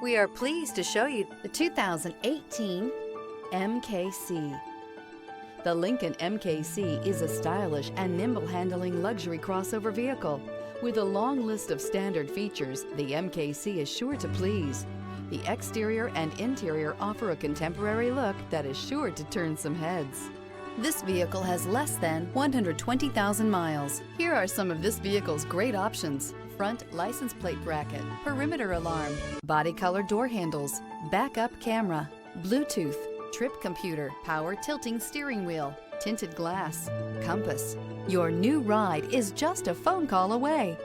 We are pleased to show you the 2018 MKC. The Lincoln MKC is a stylish and nimble-handling luxury crossover vehicle. With a long list of standard features, the MKC is sure to please. The exterior and interior offer a contemporary look that is sure to turn some heads. This vehicle has less than 120,000 miles. Here are some of this vehicle's great options: front license plate bracket, perimeter alarm, body color door handles, backup camera, Bluetooth, trip computer, power tilting steering wheel, tinted glass, compass. Your new ride is just a phone call away.